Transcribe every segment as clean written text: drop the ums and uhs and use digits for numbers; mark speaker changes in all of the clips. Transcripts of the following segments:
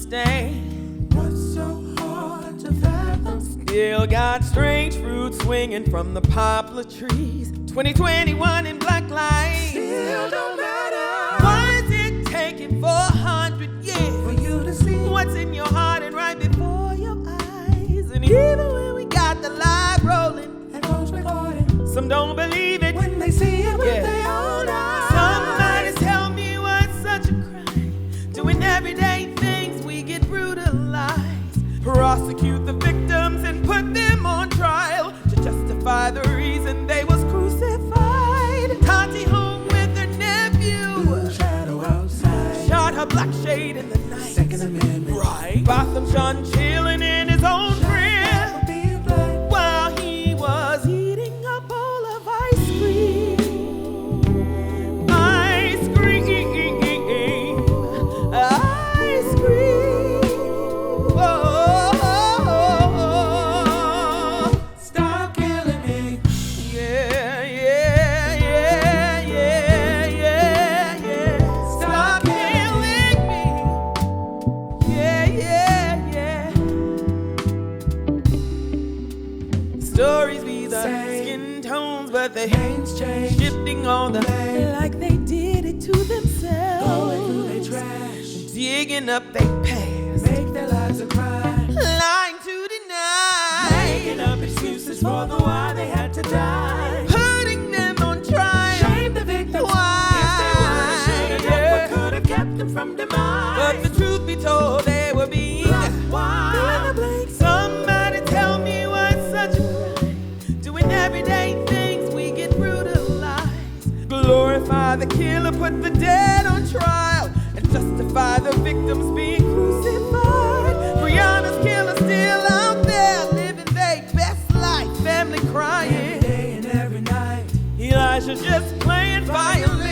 Speaker 1: understand.
Speaker 2: What's so hard to fathom?
Speaker 1: Still got strange fruit swinging from the poplar trees. 2021 in black light.
Speaker 2: Still don't matter.
Speaker 1: Why is it taking 400 years
Speaker 2: For you to see
Speaker 1: what's in your heart and right before your eyes? And even when we got the live rolling,
Speaker 2: and folks recording
Speaker 1: some don't believe it.
Speaker 2: when they see it with
Speaker 1: Yeah.
Speaker 2: their own eyes.
Speaker 1: Somebody tell me what's such a crime. Doing everyday things, we get brutalized. Prosecute the victims and put them on trial to justify the reason they was crucified. Tati home with her nephew,
Speaker 2: Blue shadow outside.
Speaker 1: shot her black shade in the night.
Speaker 2: Second Amendment.
Speaker 1: Right. Botham Jean chilling in his own crib
Speaker 2: Never be black.
Speaker 1: while he was eating a bowl of ice cream. Ice cream. Ice cream. Oh,
Speaker 2: Stop killing me.
Speaker 1: yeah, yeah, yeah, yeah, yeah, yeah. Stop killing me. Yeah, yeah, yeah. Stories be the
Speaker 2: Say
Speaker 1: skin tones, but they
Speaker 2: Names change.
Speaker 1: shifting on the
Speaker 2: Blame.
Speaker 1: like they did it to
Speaker 2: Going
Speaker 1: themselves.
Speaker 2: through their trash.
Speaker 1: Digging up their past,
Speaker 2: Make their lives a crime.
Speaker 1: lying to deny,
Speaker 2: Making up excuses for the why they had to die.
Speaker 1: putting them on trial.
Speaker 2: Shame the victims.
Speaker 1: Why?
Speaker 2: If they were, should have done
Speaker 1: Yeah.
Speaker 2: what could have kept them from demise.
Speaker 1: But the truth be told, they were being
Speaker 2: Why?
Speaker 1: Somebody tell me what's such a crime. Doing everyday things, we get brutalized. Glorify the killer, put the dead on trial, and justify the victims being crucified. Brianna's killer still out there, living their best life, family
Speaker 2: Every
Speaker 1: crying.
Speaker 2: day and every night.
Speaker 1: Elijah just playing violin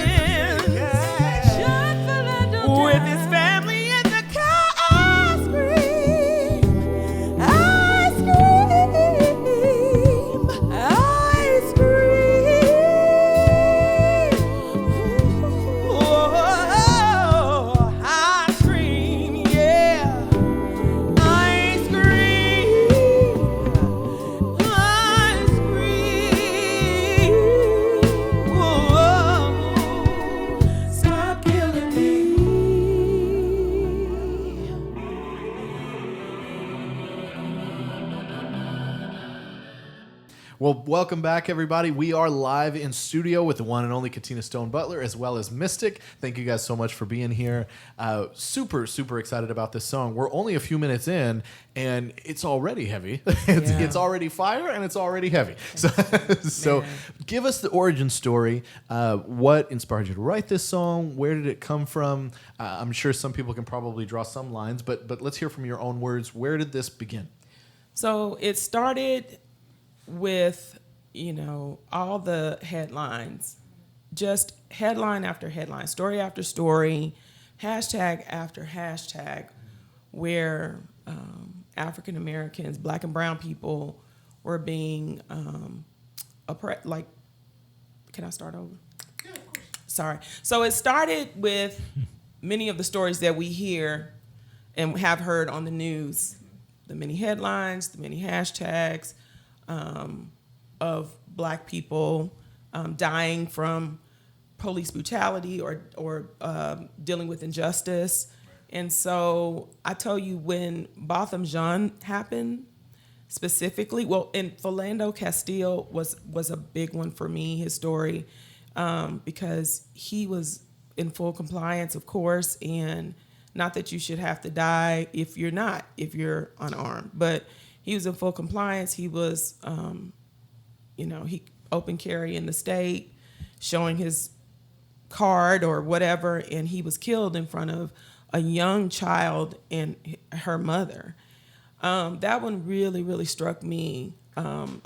Speaker 1: with his family in the car. Ice cream, ice cream, ice cream. Oh, ice cream, yeah. Ice cream, ice cream. Whoa.
Speaker 2: Stop killing me.
Speaker 3: Well, welcome back, everybody. We are live in studio with the one and only Katina Stone-Butler, as well as Miztick. Thank you guys so much for being here. Super, super excited about this song. We're only a few minutes in, and it's already heavy. It's already fire, and it's already heavy. So give us the origin story. What inspired you to write this song? Where did it come from? I'm sure some people can probably draw some lines, but let's hear from your own words. Where did this begin?
Speaker 1: So it started with, all the headlines, just headline after headline, story after story, hashtag after hashtag, where African Americans, Black and brown people were being oppressed. Like, can I start over? Yeah, of course. Sorry. So it started with many of the stories that we hear and have heard on the news, the many headlines, the many hashtags, of Black people dying from police brutality or dealing with injustice. And so I tell you, when Botham Jean happened specifically, and Philando Castile was a big one for me, his story, because he was in full compliance, of course, and not that you should have to die if you're unarmed, but he was in full compliance. He was, he open carry in the state, showing his card or whatever, and he was killed in front of a young child and her mother. That one really, really struck me.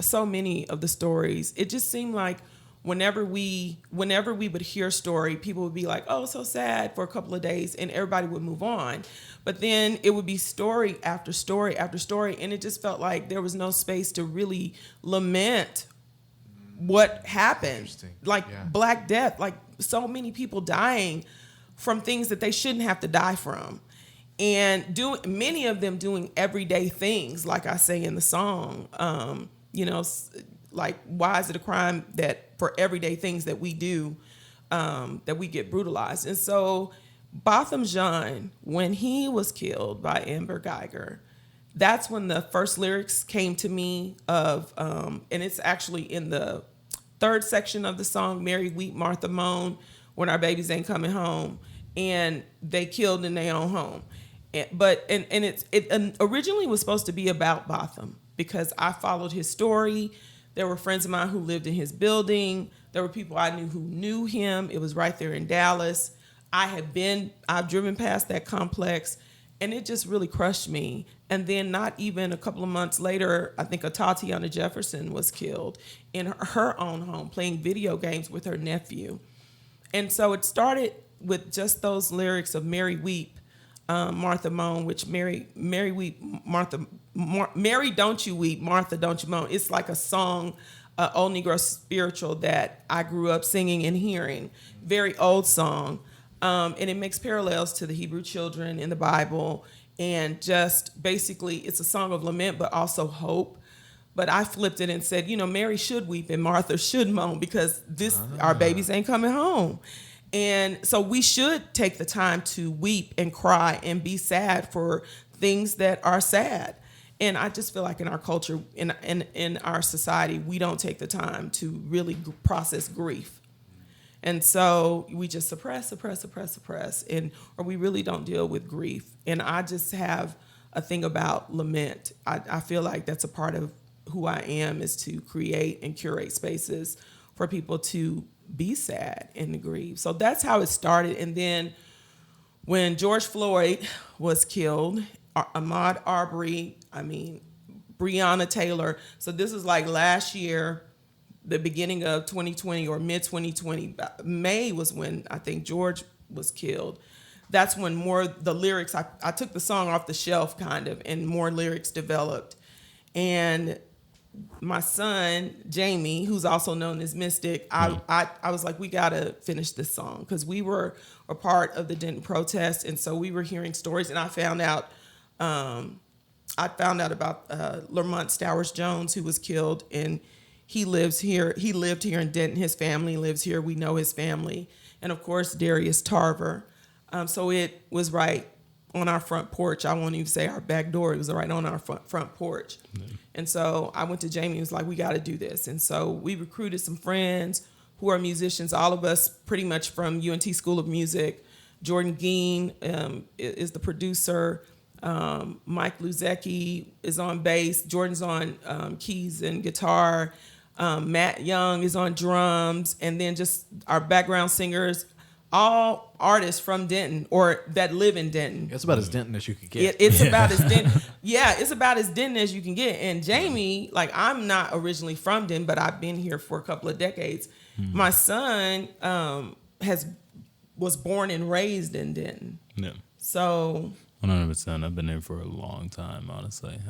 Speaker 1: So many of the stories, it just seemed like whenever we would hear a story, people would be like, oh, so sad for a couple of days, and everybody would move on. But then it would be story after story after story, and it just felt like there was no space to really lament what happened. Like Black death, like so many people dying from things that they shouldn't have to die from. and many of them doing everyday things, like I say in the song. Like, why is it a crime that for everyday things that we do, that we get brutalized? And so Botham Jean, when he was killed by Amber Geiger, that's when the first lyrics came to me of, and it's actually in the third section of the song, Mary Weep, Martha Moan, when our babies ain't coming home, and they killed in their own home. But it originally was supposed to be about Botham, because I followed his story. There were friends of mine who lived in his building. There were people I knew who knew him. It was right there in Dallas. I've driven past that complex, and it just really crushed me. And then not even a couple of months later, I think Tatiana Jefferson was killed in her own home playing video games with her nephew. And so it started with just those lyrics of Mary Weep, Martha Moan, which Mary Weep, Martha, Mary don't you weep, Martha don't you moan. It's like a song, old Negro spiritual that I grew up singing and hearing. Very old song. And it makes parallels to the Hebrew children in the Bible. And just basically, it's a song of lament, but also hope. But I flipped it and said, Mary should weep and Martha should moan, because our babies ain't coming home. And so we should take the time to weep and cry and be sad for things that are sad. And I just feel like in our culture, in our society, we don't take the time to really process grief. And so we just suppress, or we really don't deal with grief. And I just have a thing about lament. I feel like that's a part of who I am, is to create and curate spaces for people to be sad and to grieve. So that's how it started. And then when George Floyd was killed, Ahmaud Arbery, Breonna Taylor. So this is like last year, the beginning of 2020 or mid 2020, May was when I think George was killed. That's when more the lyrics, I took the song off the shelf kind of, and more lyrics developed. And my son, Jamie, who's also known as Miztick, I was like, we gotta finish this song, because we were a part of the Denton protest. And so we were hearing stories, and I found out about Lamont Stowers Jones, who was killed, and he lives here. He lived here in Denton. His family lives here. We know his family. And of course, Darius Tarver. So it was right on our front porch. I won't even say our back door. It was right on our front porch. Mm-hmm. And so I went to Jamie and was like, we got to do this. And so we recruited some friends who are musicians, all of us pretty much from UNT School of Music. Jordan Geen is the producer. Mike Luzecki is on bass. Jordan's on keys and guitar. Matt Young is on drums. And then just our background singers, all artists from Denton or that live in Denton.
Speaker 3: It's about as Denton as you could get.
Speaker 1: It's about as Denton. Yeah, it's about as Denton as you can get. And Jamie, like, I'm not originally from Denton, but I've been here for a couple of decades. Mm-hmm. My son was born and raised in Denton. Yeah. So
Speaker 4: 100%. I've been there for a long time, honestly.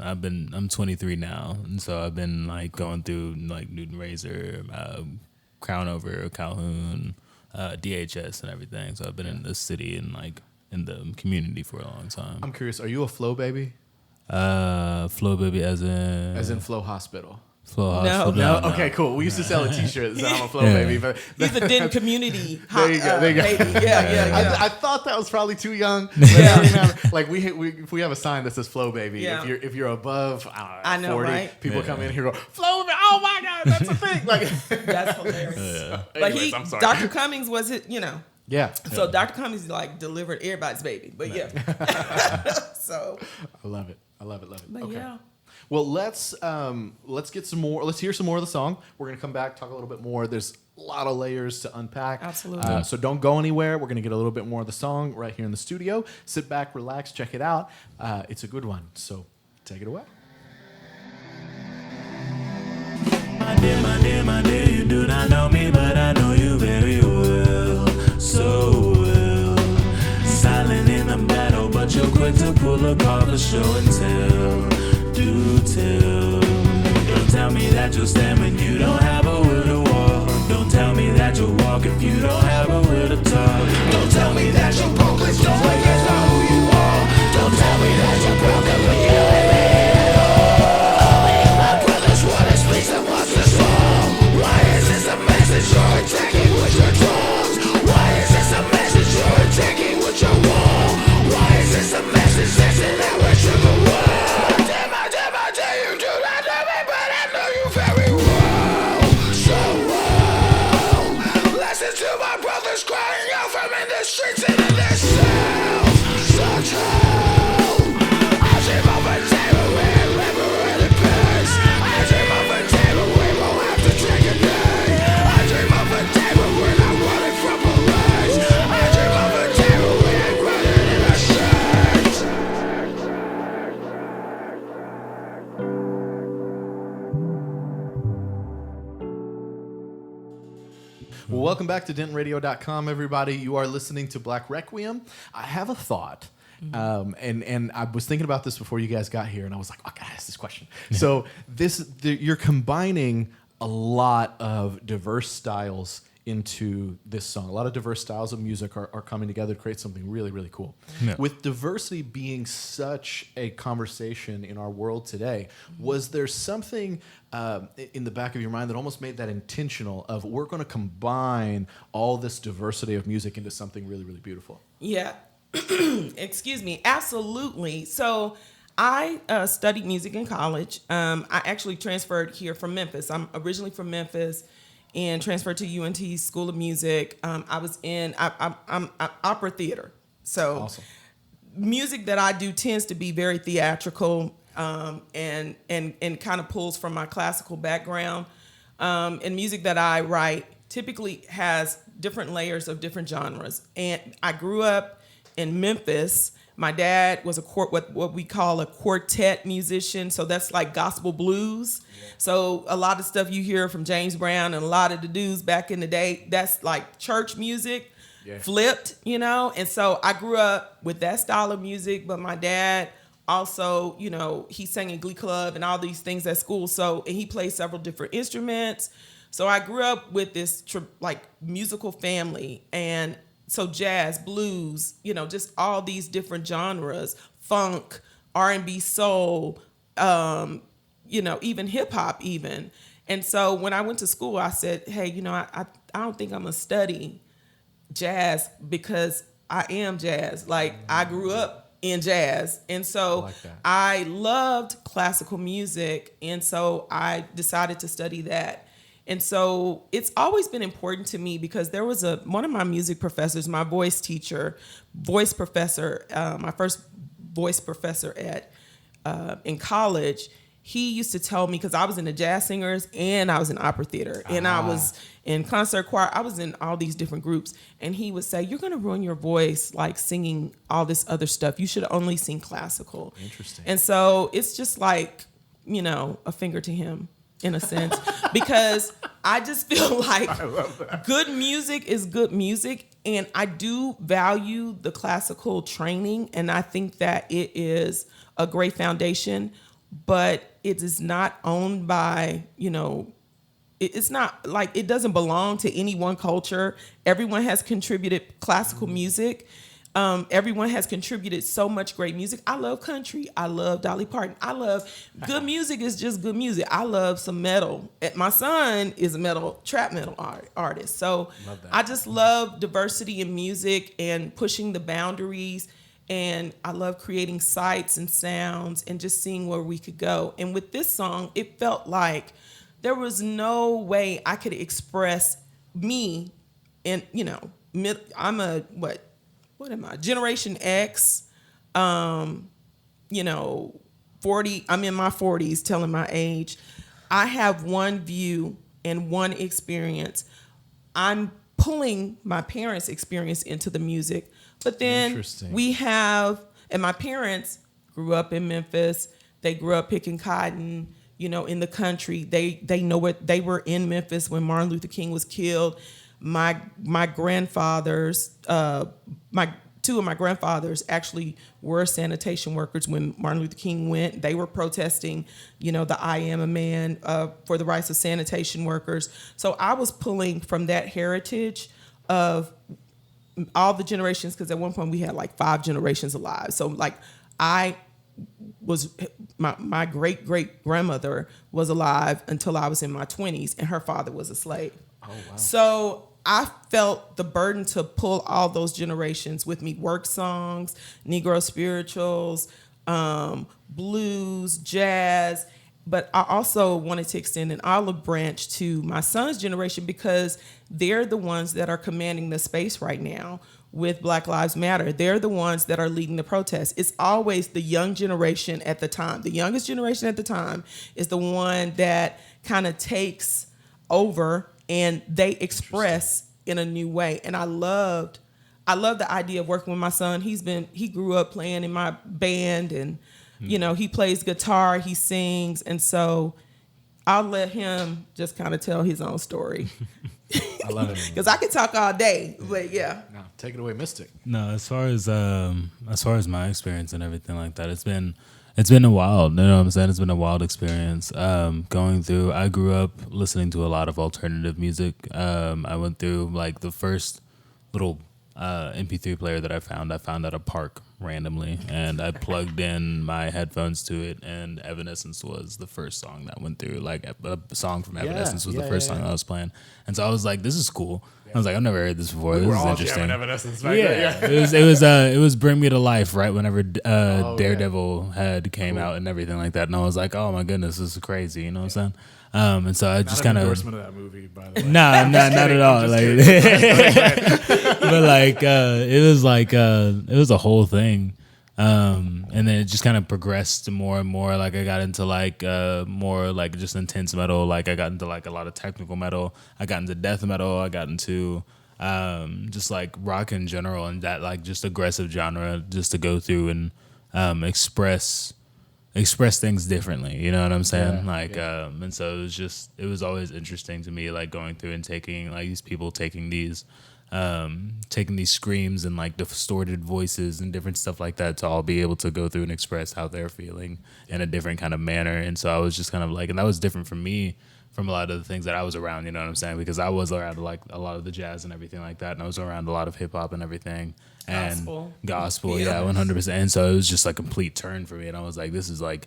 Speaker 4: I'm 23 now, and so I've been like going through like Newton Razor, Crownover, Calhoun, DHS, and everything. So I've been in the city and like in the community for a long time.
Speaker 3: I'm curious, are you a Flow baby?
Speaker 4: Flow baby, as in
Speaker 3: Flow Hospital.
Speaker 1: No.
Speaker 3: Okay, cool. We used to sell a T-shirt that I'm a Flow baby, but
Speaker 1: he's a Denton community.
Speaker 3: There you go.
Speaker 1: Baby. Yeah.
Speaker 3: I thought that was probably too young. But like if we have a sign that says Flow baby, if you're above, I don't know, 40, right? People come in here and go, Flow baby, oh my God, that's a thing. Like
Speaker 1: that's hilarious.
Speaker 3: Yeah.
Speaker 1: But
Speaker 3: anyways, I'm sorry.
Speaker 1: Dr. Cummings was it,
Speaker 3: Yeah.
Speaker 1: So Dr. Cummings like delivered everybody's baby. But yeah. So
Speaker 3: I love it.
Speaker 1: But
Speaker 3: okay.
Speaker 1: Yeah.
Speaker 3: Well, let's get some more. Let's hear some more of the song. We're gonna come back, talk a little bit more. There's a lot of layers to unpack.
Speaker 1: Absolutely.
Speaker 3: So don't go anywhere. We're gonna get a little bit more of the song right here in the studio. Sit back, relax, check it out. It's a good one. So take it away.
Speaker 2: My dear, you do not know me, but I know you very well, so well. Silent in the battle, but you're quick to pull a card to show and tell. Do tell. Don't tell me that you'll stand when you don't have a will to walk. Don't tell me that you'll walk if you don't have a will to talk. Don't tell me that you're hopeless just because you're who you are.
Speaker 3: Well, welcome back to DentonRadio.com, everybody. You are listening to Black Requiem. I have a thought, and I was thinking about this before you guys got here, and I was like, I gotta ask this question. So you're combining a lot of diverse styles into this song. A lot of diverse styles of music are coming together to create something really, really cool.
Speaker 4: Yeah.
Speaker 3: With diversity being such a conversation in our world today, was there something in the back of your mind that almost made that intentional of we're going to combine all this diversity of music into something really, really beautiful?
Speaker 1: Yeah. Excuse me. Absolutely. So I studied music in college. I actually transferred here from Memphis. I'm originally from Memphis and transferred to UNT School of Music. I was in I'm opera theater. So
Speaker 3: Awesome.
Speaker 1: Music that I do tends to be very theatrical and kind of pulls from my classical background. And music that I write typically has different layers of different genres. And I grew up in Memphis. My dad was what we call a quartet musician. So that's like gospel blues. Yeah. So a lot of stuff you hear from James Brown and a lot of the dudes back in the day, that's like church music, flipped, And so I grew up with that style of music, but my dad also, he sang in Glee Club and all these things at school. So, and he played several different instruments. So I grew up with this musical family, and so jazz, blues, just all these different genres, funk, R&B, soul, even hip hop even. And so when I went to school, I said, hey, I don't think I'm gonna study jazz because I am jazz. Like I grew up in jazz. And so I loved classical music. And so I decided to study that. And so it's always been important to me because there was one of my music professors, my my first voice professor in college. He used to tell me, because I was in the jazz singers and I was in opera theater and I was in concert choir. I was in all these different groups. And he would say, you're going to ruin your voice like singing all this other stuff. You should only sing classical.
Speaker 3: Interesting.
Speaker 1: And so it's just like, a finger to him, in a sense, because I just feel like good music is good music. And I do value the classical training. And I think that it is a great foundation, but it is not owned by, it's not like it doesn't belong to any one culture. Everyone has contributed classical music. Everyone has contributed so much great music. I love country. I love Dolly Parton. I love good music is just good music. I love some metal. My son is a trap metal artist. So I just love diversity in music and pushing the boundaries. And I love creating sights and sounds and just seeing where we could go. And with this song, it felt like there was no way I could express me. And, I'm what am I? Generation X, 40, I'm in my 40s, telling my age. I have one view and one experience. I'm pulling my parents' experience into the music. But then and my parents grew up in Memphis. They grew up picking cotton, in the country. They know what they were in Memphis when Martin Luther King was killed. My grandfathers, two of my grandfathers actually were sanitation workers when Martin Luther King went. They were protesting, the I Am a Man for the rights of sanitation workers. So I was pulling from that heritage of all the generations, because at one point we had like 5 generations alive. So like my great grandmother was alive until I was in my 20s, and her father was a slave. Oh, wow. So I felt the burden to pull all those generations with me: work songs, Negro spirituals, blues, jazz. But I also wanted to extend an olive branch to my son's generation because they're the ones that are commanding the space right now with Black Lives Matter. They're the ones that are leading the protests. It's always the young generation at the time. The youngest generation at the time is the one that kind of takes over and they express in a new way. And I loved the idea of working with my son. He grew up playing in my band, and he plays guitar, he sings, and so I'll let him just kind of tell his own story.
Speaker 3: I love it.
Speaker 1: Because I could talk all day, but yeah.
Speaker 3: No, take it away, Miztick.
Speaker 4: No, as far as my experience and everything like that, it's been a wild, you know what I'm saying? It's been a wild experience. Going through, I grew up listening to a lot of alternative music. I went through like the first little MP3 player that I found at a park randomly, and I plugged in my headphones to it, and Evanescence was the first song that went through. Like a song from Evanescence was the first song I was playing, and so I was like, "This is cool." I was like, "I've never heard this before. This is interesting."
Speaker 3: Evanescence,
Speaker 4: It was Bring Me to Life right whenever Daredevil had came out and everything like that, and I was like, "Oh my goodness, this is crazy," you know what I'm saying? And so I just kind of
Speaker 5: endorsement of that movie, by the way.
Speaker 4: not at all. But like it was a whole thing. And then it just kind of progressed to more and more. Like I got into like more like just intense metal. Like I got into like a lot of technical metal. I got into death metal. I got into just like rock in general, and that like just aggressive genre just to go through and express things differently, you know what I'm saying? And so it was always interesting to me, like going through and taking like these people taking these screams and like distorted voices and different stuff like that to all be able to go through and express how they're feeling in a different kind of manner. And so I was just kind of like, and that was different from me from a lot of the things that I was around, you know what I'm saying? Because I was around like a lot of the jazz and everything like that, and I was around a lot of hip hop and everything. Gospel, yeah, 100%. And so it was just a complete turn for me, and I was like, this is like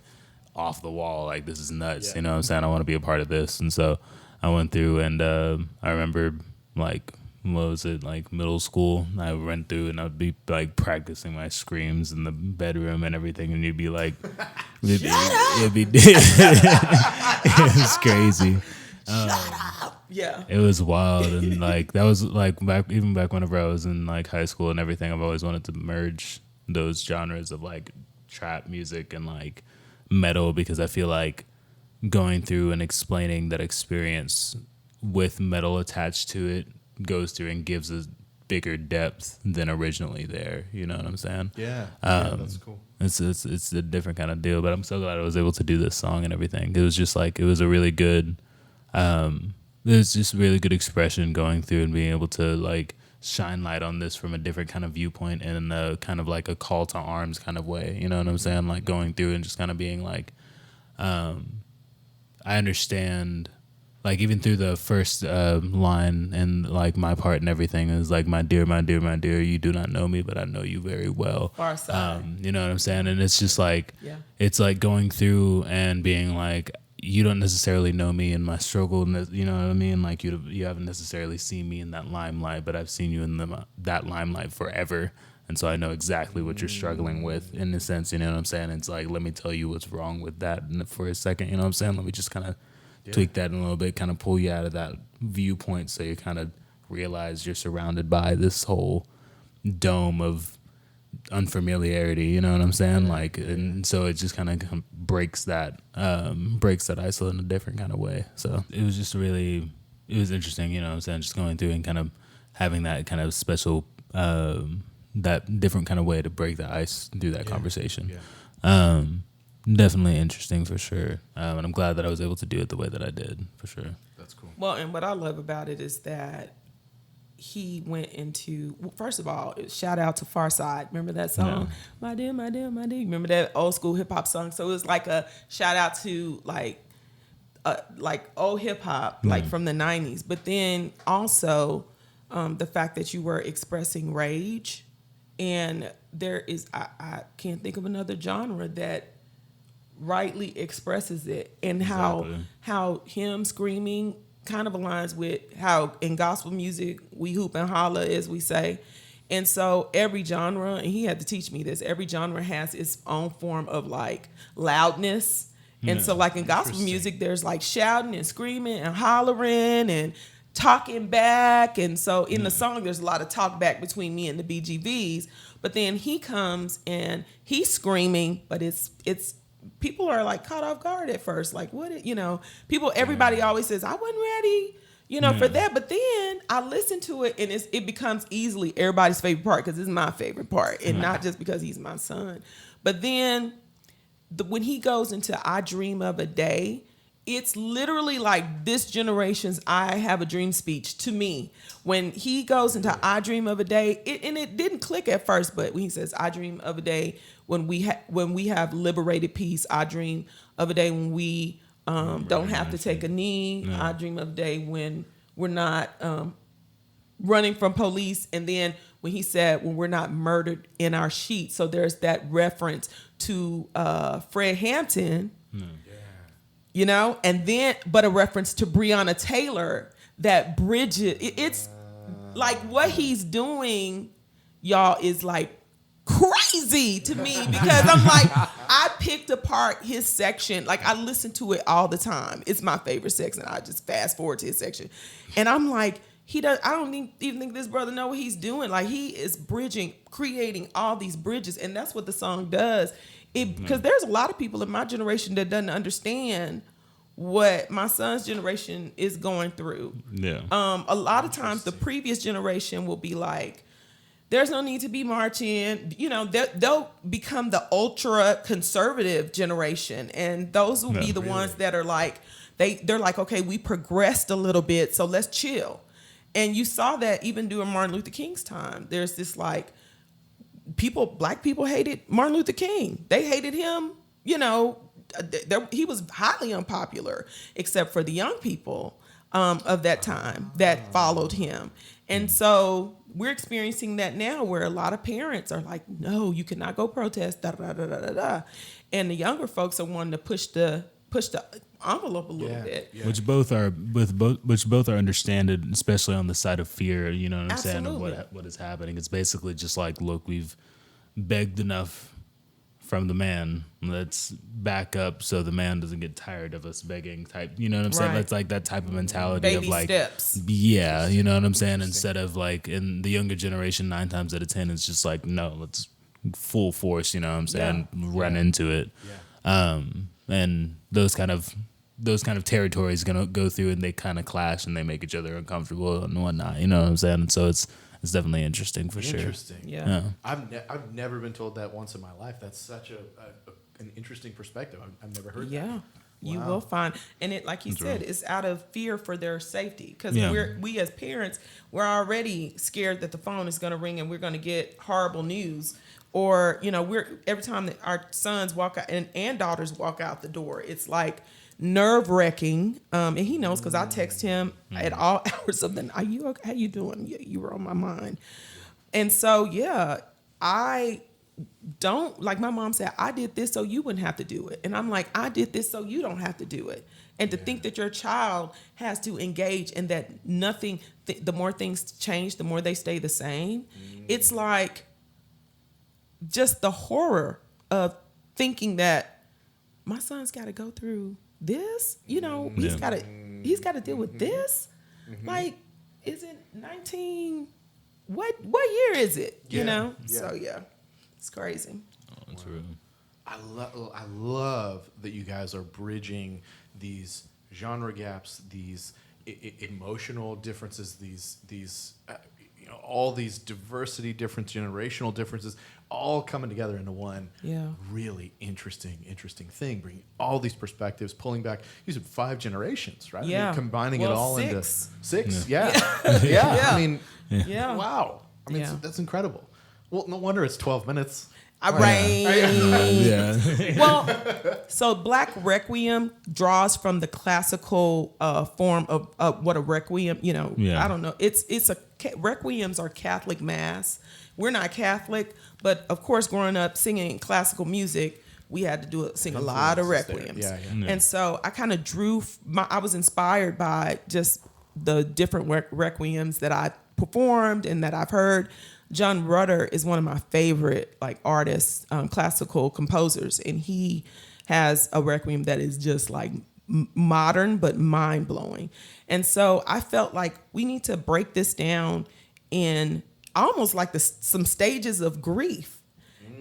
Speaker 4: off the wall, like this is nuts, you know what I'm saying? I want to be a part of this. And so I went through, and I remember like, what was it, like middle school, I went through and I'd be like practicing my screams in the bedroom and everything, and you'd be like, it'd be it was crazy.
Speaker 1: Yeah,
Speaker 4: it was wild. And like that was like back whenever I was in like high school and everything, I've always wanted to merge those genres of like trap music and like metal, because I feel like going through and explaining that experience with metal attached to it goes through and gives a bigger depth than originally there, you know what I'm saying?
Speaker 3: Yeah, that's cool.
Speaker 4: It's a different kind of deal, but I'm so glad I was able to do this song and everything. It was just like, it was a really good there's just really good expression going through and being able to like shine light on this from a different kind of viewpoint and a kind of like a call to arms kind of way, you know what I'm saying? Like going through and just kind of being like, I understand, like even through the first line and like my part and everything is like, my dear, you do not know me, but I know you very well.
Speaker 1: Far side.
Speaker 4: You know what I'm saying? And it's just like, it's like going through and being like, you don't necessarily know me in my struggle, you know what I mean? Like you haven't necessarily seen me in that limelight, but I've seen you in that limelight forever. And so I know exactly what you're struggling with in a sense, you know what I'm saying? It's like, let me tell you what's wrong with that for a second, you know what I'm saying? Let me just kind of tweak that in a little bit, kind of pull you out of that viewpoint so you kind of realize you're surrounded by this whole dome of unfamiliarity, you know what I'm saying? Like, and so it just kind of breaks that ice in a different kind of way. So it was just it was interesting, you know what I'm saying? Just going through and kind of having that kind of special, that different kind of way to break the ice through that conversation. Definitely interesting for sure. And I'm glad that I was able to do it the way that I did, for sure.
Speaker 3: That's cool.
Speaker 1: Well, and what I love about it is that he went into, well, first of all, shout out to Farside. Remember that song? Yeah. My dear, my dear, my dear. Remember that old school hip hop song? So it was like a shout out to like old hip hop, like from the 90s. But then also the fact that you were expressing rage. And there is, I can't think of another genre that rightly expresses it. And how him screaming kind of aligns with how in gospel music we hoop and holler, as we say. And so every genre, and he had to teach me this, every genre has its own form of like loudness. And so like in gospel music, there's like shouting and screaming and hollering and talking back. And so in the song, there's a lot of talk back between me and the BGVs. But then he comes and he's screaming, but it's people are like caught off guard at first. Like, what, you know, everybody always says, I wasn't ready, you know, for that. But then I listen to it and it becomes easily everybody's favorite part because it's my favorite part. And not just because he's my son. But then when he goes into I Dream of a Day, it's literally like this generation's I Have a Dream speech to me. When he goes into I Dream of a Day, it didn't click at first, but when he says I dream of a day when we have liberated peace, I dream of a day when we don't have to take a knee. Yeah. I dream of a day when we're not running from police. And then when he said when we're not murdered in our sheets. So there's that reference to Fred Hampton. Yeah. You know, and then, but a reference to Breonna Taylor that bridges. It's like what he's doing, y'all, is like crazy to me because I'm like, I picked apart his section. Like I listen to it all the time. It's my favorite section. I just fast forward to his section. And I'm like, I don't even think this brother know what he's doing. Like he is creating all these bridges. And that's what the song does. Because there's a lot of people in my generation that doesn't understand what my son's generation is going through. Yeah. A lot of times the previous generation will be like, there's no need to be marching. You know, they'll become the ultra conservative generation. And those will be the ones that are like, they're like, okay, we progressed a little bit, so let's chill. And you saw that even during Martin Luther King's time. There's this like, black people hated Martin Luther King. They hated him, you know, he was highly unpopular, except for the young people of that time that followed him. And so we're experiencing that now where a lot of parents are like, no, you cannot go protest, da, da, da, da, da, da. And the younger folks are wanting to push the envelope a little bit. Yeah.
Speaker 4: Which both are understanded, especially on the side of fear, you know what I'm saying, of what is happening. It's basically just like, look, we've begged enough from the man. Let's back up so the man doesn't get tired of us begging type, you know what I'm saying? That's like that type of mentality
Speaker 1: baby
Speaker 4: of like
Speaker 1: steps.
Speaker 4: Yeah, you know what I'm saying? Instead of like in the younger generation, 9 times out of 10, it's just like, no, let's full force, you know what I'm saying? Run into it. Yeah. And those kind of territories gonna go through and they kind of clash and they make each other uncomfortable and whatnot. You know what I'm saying? So it's definitely interesting for sure.
Speaker 3: Interesting. Yeah. I've never been told that once in my life. That's such an interesting perspective. I've never heard that.
Speaker 1: Yeah. You will find, and it, like you said, it's out of fear for their safety. Because we as parents, we're already scared that the phone is going to ring and we're going to get horrible news. Or, you know, every time that our sons walk out and daughters walk out the door, it's like nerve-wracking. And he knows because I text him at all hours of the night. Are you okay? How you doing? You were on my mind. And so, I don't, like my mom said, I did this so you wouldn't have to do it. And I'm like, I did this so you don't have to do it. And to think that your child has to engage and that nothing, the more things change, the more they stay the same. It's like just the horror of thinking that my son's got to go through this, you know, he's got to deal with this. Like, is it 19? What year is it? You know? So it's crazy.
Speaker 4: Oh, that's real.
Speaker 3: I love that you guys are bridging these genre gaps, these emotional differences, these all these diversity, different generational differences, all coming together into one really interesting thing, bringing all these perspectives, pulling back. You said 5 generations, right?
Speaker 1: Yeah.
Speaker 3: I mean, combining it all
Speaker 1: 6.
Speaker 3: into 6. Yeah. I mean, wow. I mean, that's incredible. Well, no wonder it's 12 minutes.
Speaker 1: Right. Well, so Black Requiem draws from the classical form of what a requiem, I don't know. Requiems are Catholic mass. We're not Catholic, but of course, growing up singing classical music, we had to sing a
Speaker 3: Influence
Speaker 1: lot of
Speaker 3: is there.
Speaker 1: requiems.
Speaker 3: Yeah.
Speaker 1: And so I kind of I was inspired by just the different requiems that I performed and that I've heard. John Rutter is one of my favorite like artists, classical composers, and he has a requiem that is just like modern but mind blowing. And so I felt like we need to break this down in almost like some stages of grief.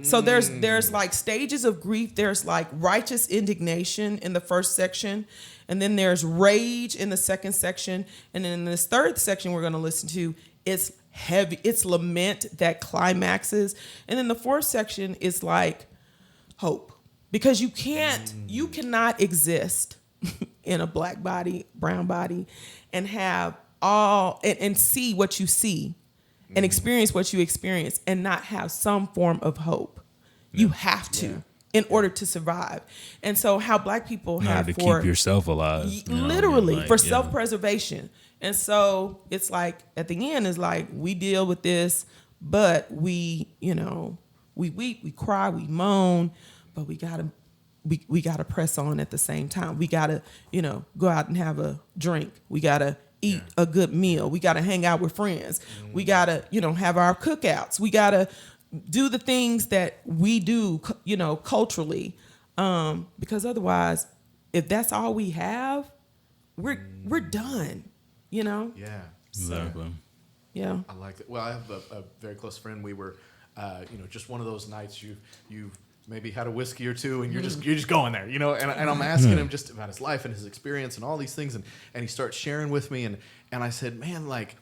Speaker 1: So there's like stages of grief. There's like righteous indignation in the first section, and then there's rage in the second section, and then in this third section we're going to listen to, it's heavy, it's lament that climaxes, and then the fourth section is like hope, because you cannot exist in a black body, brown body, and have and see what you see and experience what you experience and not have some form of hope. You have to in order to survive. And so how black people have
Speaker 4: to keep yourself alive.
Speaker 1: Literally for self-preservation. And so it's like at the end is like we deal with this, but we weep, we cry, we moan, but we gotta press on at the same time. We gotta, go out and have a drink. We gotta eat a good meal. We got to hang out with friends. We got to, have our cookouts. We got to do the things that we do, culturally. Because otherwise, if that's all we have, we're done,
Speaker 3: Yeah.
Speaker 4: Exactly.
Speaker 1: Yeah.
Speaker 3: I like that. Well, I have a very close friend. We were, just one of those nights you've maybe had a whiskey or two and you're just going there, and I'm asking him just about his life and his experience and all these things. And he starts sharing with me. And I said, man, like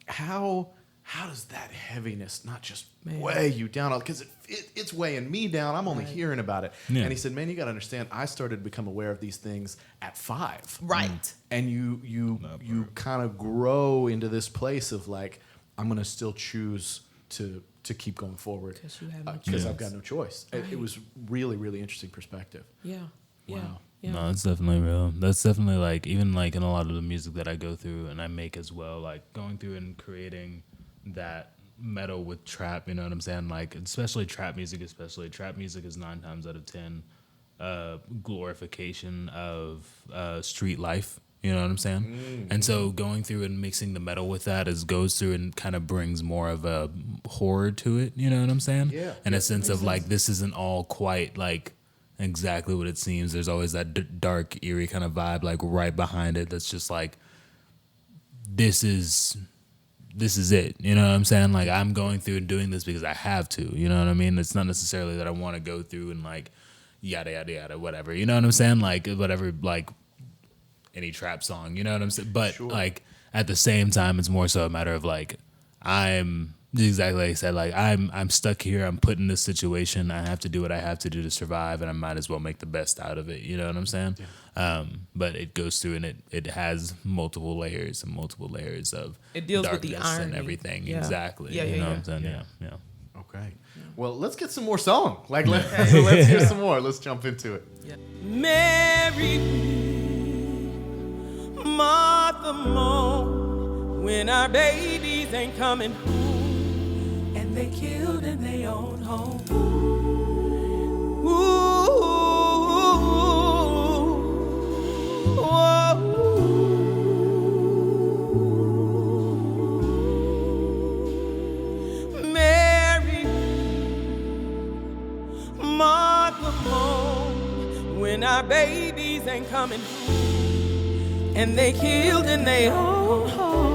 Speaker 3: how does that heaviness not just weigh you down? Because it's weighing me down. I'm only hearing about it.
Speaker 4: Yeah.
Speaker 3: And he said, man, you got to understand, I started to become aware of these things at 5.
Speaker 1: Right.
Speaker 3: And you kind of grow into this place of like, I'm going to still choose to keep going forward
Speaker 1: Because you have no
Speaker 3: because
Speaker 1: choice.
Speaker 3: I've got no choice. It was really, really interesting perspective.
Speaker 1: Yeah. Yeah.
Speaker 3: Wow.
Speaker 1: Yeah.
Speaker 4: No, it's definitely real. That's definitely like even like in a lot of the music that I go through and I make as well, like going through and creating that metal with trap, you know what I'm saying? Like especially trap music is 9 times out of 10 glorification of street life. You know what I'm saying?
Speaker 3: Mm-hmm.
Speaker 4: And so going through and mixing the metal with that goes through and kind of brings more of a horror to it. You know what I'm saying?
Speaker 3: Yeah.
Speaker 4: In a sense of like, this isn't all quite like exactly what it seems. There's always that dark, eerie kind of vibe like right behind it. That's just like, this is it. You know what I'm saying? Like I'm going through and doing this because I have to. You know what I mean? It's not necessarily that I want to go through and like yada, yada, yada, whatever. You know what I'm saying? Like whatever, like any trap song, you know what I'm saying? But like at the same time, it's more so a matter of like, I'm exactly like I said, like I'm stuck here. I'm put in this situation. I have to do what I have to do to survive, and I might as well make the best out of it. You know what I'm saying? Yeah. But it goes through and it has multiple layers of
Speaker 1: It deals with the
Speaker 4: darkness and
Speaker 1: irony.
Speaker 4: everythme.
Speaker 1: Yeah.
Speaker 4: Exactly.
Speaker 1: Yeah,
Speaker 4: you know
Speaker 1: yeah,
Speaker 4: what I'm saying?
Speaker 3: yeah.
Speaker 4: Yeah.
Speaker 3: Okay. Well, let's get some more song. Like, let's hear some more. Let's jump into it.
Speaker 1: Yeah. Mary, Martha moan when our babies ain't coming home, and they killed in their own home. Ooh, Mary, Martha moan when our babies ain't coming home, and they killed in their own home.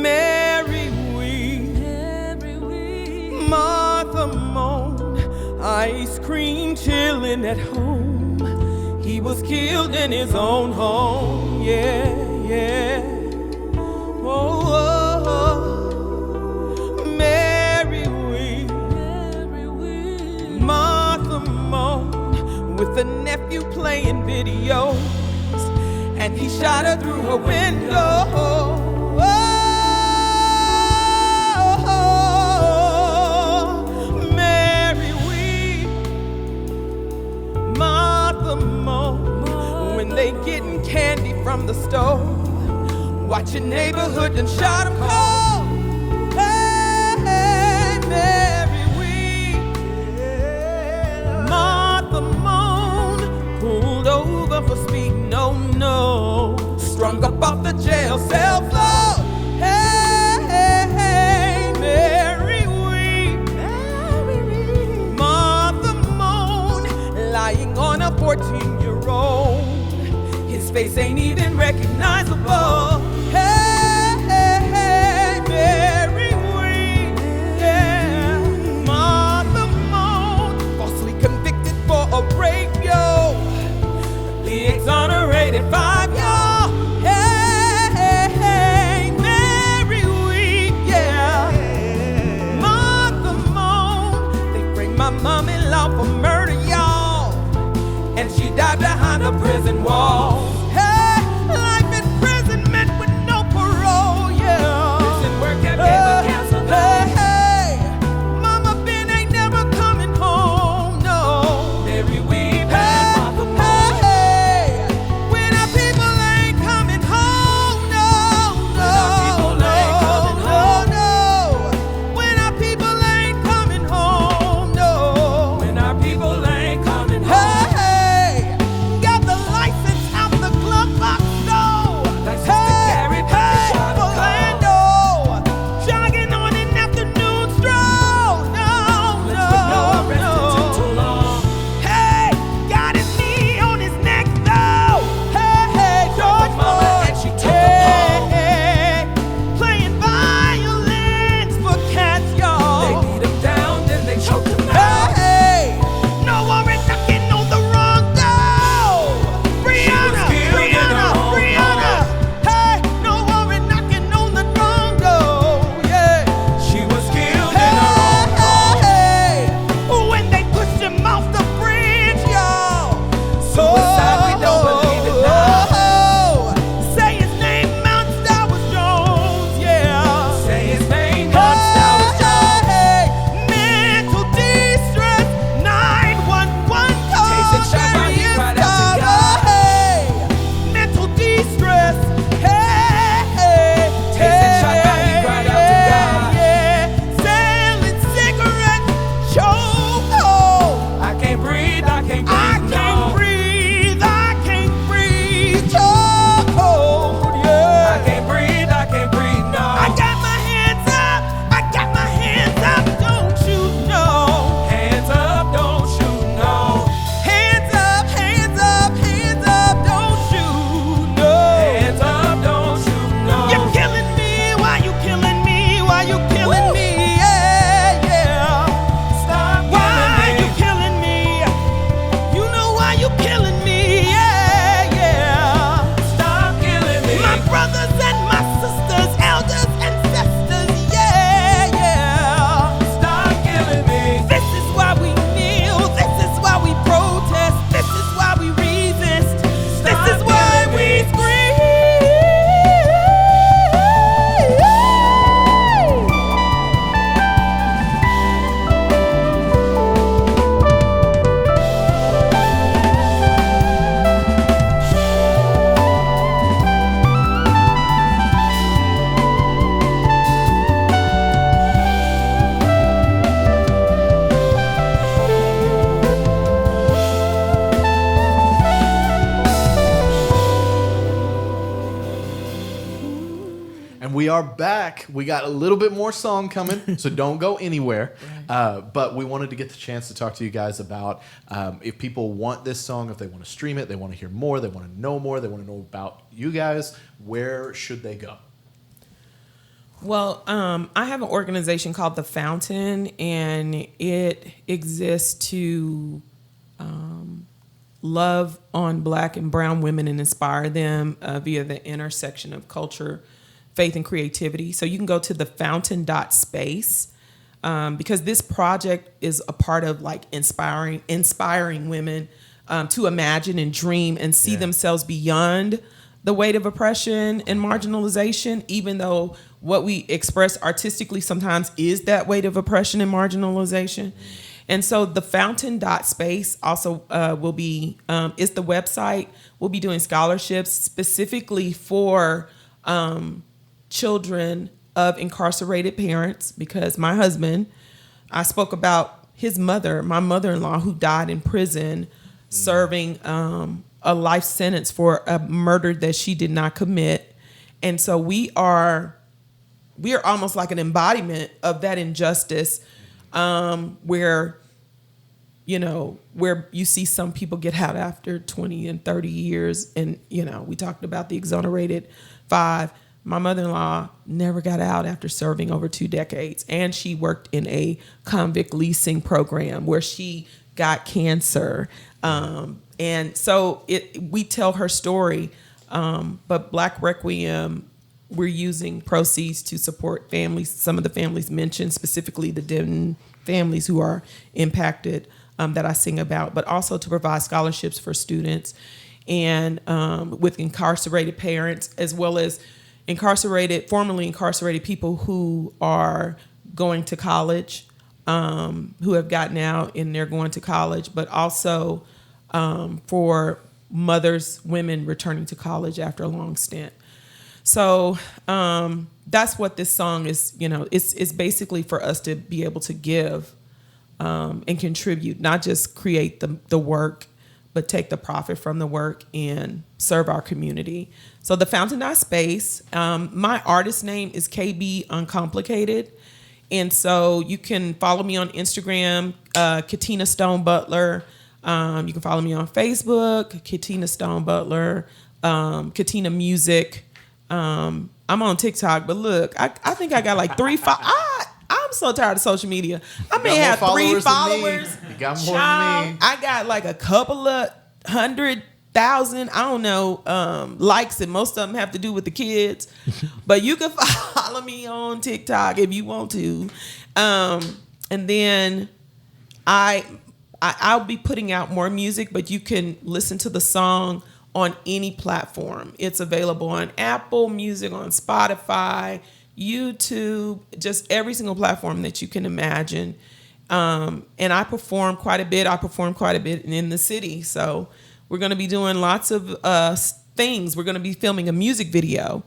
Speaker 1: Mary weep, Martha moan, ice cream chilling at home. He was killed in his own home. Yeah, yeah. Mary weep, Martha moan, with the nephew playing videos, and he shot her through her window. Mary weep, Martha moan, when they get getting candy from the store. Watch your neighborhood and shot 'em cold. Hey, Mary Weep. Martha moan, pulled over for speeding, no, no. Strung up off the jail cell floor. Hey, Mary Weep. Martha moan, lying on a 14-year-old. His face ain't even recognizable. Hey, Mary Weep. Yeah. Martha moan, falsely convicted for a rape, yo. The exonerated 5, y'all. Hey, Mary Weep, yeah. Martha moan, they framed my mom-in-law for murder, y'all. And she died behind the prison wall. Hey, life in prison meant with no parole, yeah. Prison work have never canceled. Hey, Mama Ben ain't never coming home, no. Mary Weep and Martha moan. Hey, when our people ain't coming home, no, no, no, no. When our people ain't coming home, no. When our people ain't coming home. Hey, got the license out the glove box, no. License to carry, but they shot 'em Orlando, jogging on an afternoon stroll, no, no, no. Hey, got his knee on his neck, though. Hey, George Floyd. And she took hey, playing violins for cats, y'all. They beat him down, then they choked him out. Hey, no warrant knocking on the wrong door. Brianna, Brianna, Brianna. Hey, no warrant knocking on the wrong door. Yeah, she was killed in her own home. Hey, when they pushed him off the bridge, y'all. Suicide, we don't believe it now. Say his name, Mount Stowers Jones, yeah. Say his name, Mount Stowers Jones. Hey, mental distress, 911 call. Tasted shot while he cried out to God. Hey, mental distress. Hey, tasted shot while he cried out to God. Yeah, selling cigarettes, chokehold. I can't breathe, I can't breathe, I can't breathe, I can't breathe, chokehold, yeah. I can't breathe, no. I got my hands up, I got my hands up, don't you know? Hands up, don't you know? Hands up, hands up, hands up, don't you know? Hands up, don't you know? You're killing me, why you killing me, why you killing me, yeah, yeah. Stop why you killing me? You know why you killing me, yeah, yeah. Stop killing me. My brothers and my sisters, elders and sisters, yeah, yeah. Stop killing me. This is why we kneel, this is why we protest, this is why we resist, this is why we scream.
Speaker 3: And we are back. We got a little bit more song coming, so don't go anywhere. But we wanted to get the chance to talk to you guys about if people want this song, if they want to stream it, they want to hear more, they want to know more, they want to know about you guys, where should they go?
Speaker 1: Well, I have an organization called The Fountain, and it exists to love on Black and brown women and inspire them via the intersection of culture, faith, and creativity. So you can go to thefountain.space because this project is a part of like inspiring women to imagine and dream and see themselves beyond the weight of oppression and marginalization, even though what we express artistically sometimes is that weight of oppression and marginalization. And so the fountain dot space also will be, is the website. We'll be doing scholarships specifically for children of incarcerated parents, because my husband, I spoke about his mother, my mother-in-law, who died in prison serving a life sentence for a murder that she did not commit. And so we are almost like an embodiment of that injustice, where you see some people get out after 20 and 30 years. And, we talked about the exonerated 5. My mother-in-law never got out after serving over 2 decades. And she worked in a convict leasing program where she got cancer. And so we tell her story. But Black Requiem, we're using proceeds to support families, some of the families mentioned, specifically the Denton families who are impacted, that I sing about, but also to provide scholarships for students and with incarcerated parents, as well as formerly incarcerated people who are going to college, who have gotten out and they're going to college, but also for women returning to college after a long stint. So that's what this song is. It's basically for us to be able to give and contribute, not just create the work, but take the profit from the work and serve our community. So the Fountain Eye Space, my artist name is KB Uncomplicated. And so you can follow me on Instagram, Katina Stone-Butler. You can follow me on Facebook, Katina Stone-Butler, Katina Music. I'm on TikTok, but look, I think I got like 3 I'm so tired of social media. I may have 3 followers.
Speaker 3: You got more than me.
Speaker 1: I got like a couple of 100,000, I don't know, likes, and most of them have to do with the kids. But you can follow me on TikTok if you want to. And then I'll be putting out more music, but you can listen to the song on any platform. It's available on Apple Music, on Spotify, YouTube, just every single platform that you can imagine. And I perform quite a bit. I perform quite a bit in the city. So we're going to be doing lots of things. We're going to be filming a music video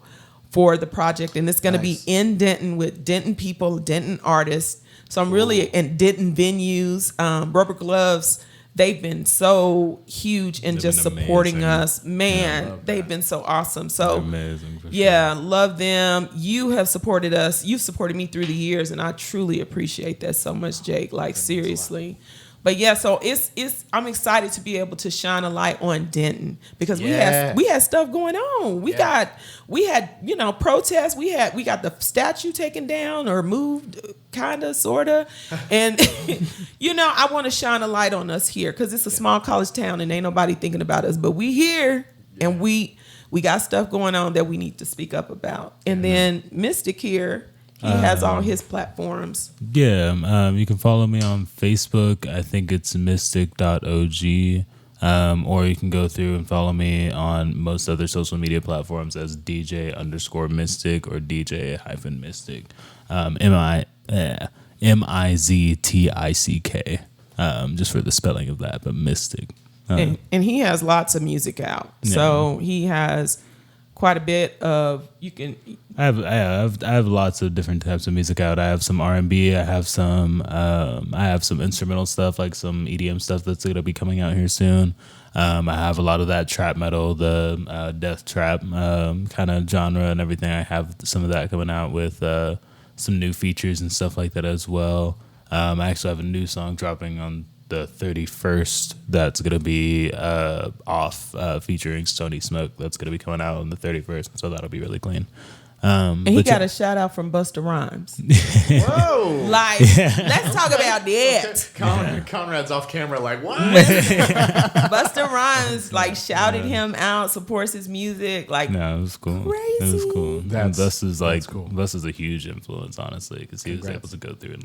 Speaker 1: for the project, and it's going to be in Denton with Denton people, Denton artists. So I'm really in Denton venues, Rubber Gloves. They've been so huge in just supporting us. Man, they've been so awesome. So
Speaker 4: amazing. For
Speaker 1: yeah,
Speaker 4: sure.
Speaker 1: love them. You have supported us. You've supported me through the years, and I truly appreciate that so much, Jake. Like, seriously. But yeah, so I'm excited to be able to shine a light on Denton, because we had stuff going on. We had protests. We got the statue taken down or moved, kinda, sorta. And I want to shine a light on us here, because it's a small college town and ain't nobody thinking about us. But we here, and we got stuff going on that we need to speak up about. And then Miztick here, he has all his platforms.
Speaker 4: Yeah, you can follow me on Facebook. I think it's miztick.og. Or you can go through and follow me on most other social media platforms as DJ_Miztick or DJ-Miztick. Miztick. Just for the spelling of that, but Miztick.
Speaker 1: And he has lots of music out. Yeah. So he has quite a bit of I have lots of different types of music out. I have some R&B. I have some instrumental stuff, like some EDM stuff that's gonna be coming out here soon. I have a lot of that trap metal, the death trap kind of genre and everything. I have some of that coming out with some new features and stuff like that as well. I actually have a new song dropping on the 31st that's going to be off featuring Stony Smoke. That's going to be coming out on the 31st, so that'll be really clean. And he got a shout out from Busta Rhymes.
Speaker 3: Whoa!
Speaker 1: Let's talk about that.
Speaker 3: Okay. Conrad's off camera like, what?
Speaker 1: Busta Rhymes shouted him out, supports his music.
Speaker 4: No, it was cool.
Speaker 1: Crazy.
Speaker 4: It was cool.
Speaker 3: That's cool.
Speaker 4: Busta's a huge influence, honestly, because he was able to go through and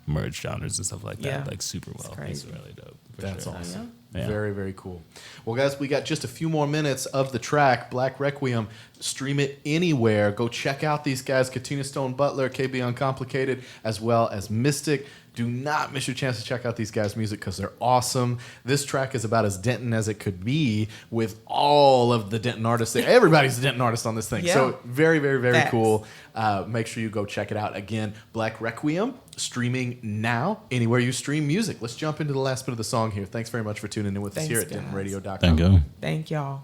Speaker 4: merge genres and stuff like that, super well. It's really dope.
Speaker 3: That's
Speaker 4: sure.
Speaker 3: awesome.
Speaker 1: Yeah.
Speaker 3: Very, very cool. Well, guys, we got just a few more minutes of the track, Black Requiem. Stream it anywhere. Go check out these guys, Katina Stone-Butler, KB Uncomplicated, as well as Miztick. Do not miss your chance to check out these guys' music because they're awesome. This track is about as Denton as it could be with all of the Denton artists. Everybody's a Denton artist on this thing.
Speaker 1: Yeah.
Speaker 3: So very, very, very
Speaker 1: Facts.
Speaker 3: cool. Make sure you go check it out. Again, Black Requiem, streaming now anywhere you stream music. Let's jump into the last bit of the song here. Thanks very much for tuning in with us here at
Speaker 1: Thanks, guys.
Speaker 3: DentonRadio.com.
Speaker 4: Thank you.
Speaker 1: Thank y'all.